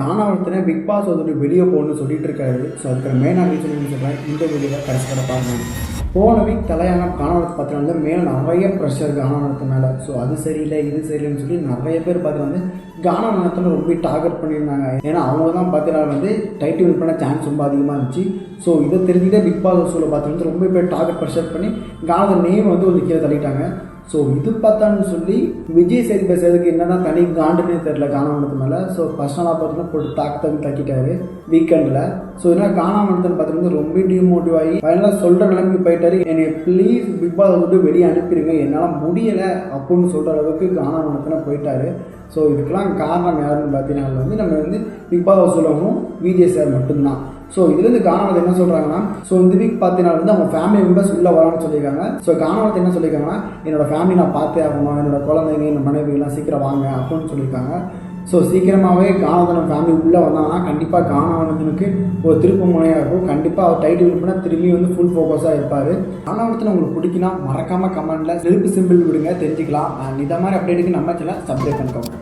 காணாமத்தின big pass வந்துட்டு வெளியே போகணும்னு சொல்லிட்டு இருக்காரு. ஸோ அதுக்கு மெயினாக ரீசன் சொல்கிறேன், இந்த வீடியோவில் கடைசியாக பாருங்கள். போன வீக் தலையான காணாமத்தை பார்த்து வந்து மேலே நிறைய ப்ரெஷர் காணாமத்து மேலே. ஸோ அது சரியில்லை இது சரியில்லைன்னு சொல்லி நிறைய பேர் பார்த்து வந்து காணாமத்தில் ரொம்ப டார்கெட் பண்ணியிருந்தாங்க. ஏன்னா அவங்க தான் பார்த்தீங்கன்னா வந்து டைட்டில் வின் பண்ண சான்ஸ் ரொம்ப அதிகமாக இருந்துச்சு. ஸோ இதை தெரிஞ்சுக்கிட்டே பிக் பாஸ் ஹவுஸில் பார்த்து வந்து ரொம்ப பேர் டார்கெட் ப்ரெஷர் பண்ணி காணாத நேம் வந்து ஒரு கீழே தள்ளிட்டாங்க. ஸோ இது பார்த்தான்னு சொல்லி விஜய் சேது பேசுறதுக்கு என்னென்னா தனி காண்டுன்னே தெரில காணாமத்து மேலே. ஸோ பர்சனலாக பார்த்தீங்கன்னா போட்டு தாக்கிட்டாரு வீக்கெண்டில். ஸோ இதனால் காணாமத்துன்னு பார்த்தீங்கன்னா ரொம்ப டிமோட்டிவ் ஆகி ஃபைனலாக சொல்கிற நிலைமைக்கு போயிட்டாரு. என்னை ப்ளீஸ் பிக் பாஸ் வந்து வெளியே அனுப்பிடுங்க, என்னால் முடியலை அப்படின்னு சொல்கிற அளவுக்கு காணாமத்துன்னு போயிட்டாரு. ஸோ இதுக்கெல்லாம் காரணம் யாருன்னு பார்த்தீங்கன்னா வந்து நம்ம வந்து பிக் பாஸ் ஹவுஸ் சொல்லவும் விஜய் சார் மட்டும்தான். ஸோ இதுலேருந்து காணாமத்தை என்ன சொல்கிறாங்கன்னா, ஸோ இந்த வீக் பார்த்தீங்கன்னா வந்து அவங்க ஃபேமிலி மெம்பர்ஸ் உள்ளே வரான்னு சொல்லியிருக்காங்க. ஸோ காணாமத்தை என்ன சொல்லியிருக்காங்கன்னா, என்னோடய ஃபேமிலி நான் பார்த்தே ஆகணும், என்னோட குழந்தைங்க என்னோட மனைவியெல்லாம் சீக்கிரம் வாங்க அப்படின்னு சொல்லியிருக்காங்க. ஸோ சீக்கிரமாகவே காணாமத்தனம் ஃபேமிலி உள்ளே வந்தாங்கன்னா கண்டிப்பாக காணாமத்தனுக்கு ஒரு திருப்பு முனையாக இருக்கும். கண்டிப்பாக அவர் டைட்டில் வின் பண்ணால் திரும்பி வந்து ஃபுல் ஃபோக்கஸாக இருப்பார். காணாமத்தனை உங்களுக்கு பிடிக்குன்னா மறக்காமல் கமெண்ட்டில் நெருப்பு சிம்பிள் விடுங்க, தெரிஞ்சுக்கலாம். அண்ட் இதை மாதிரி அப்டேட்டுக்கு நம்ம சேனலை சப்ஸ்கிரைப் பண்ணிக்கோங்க.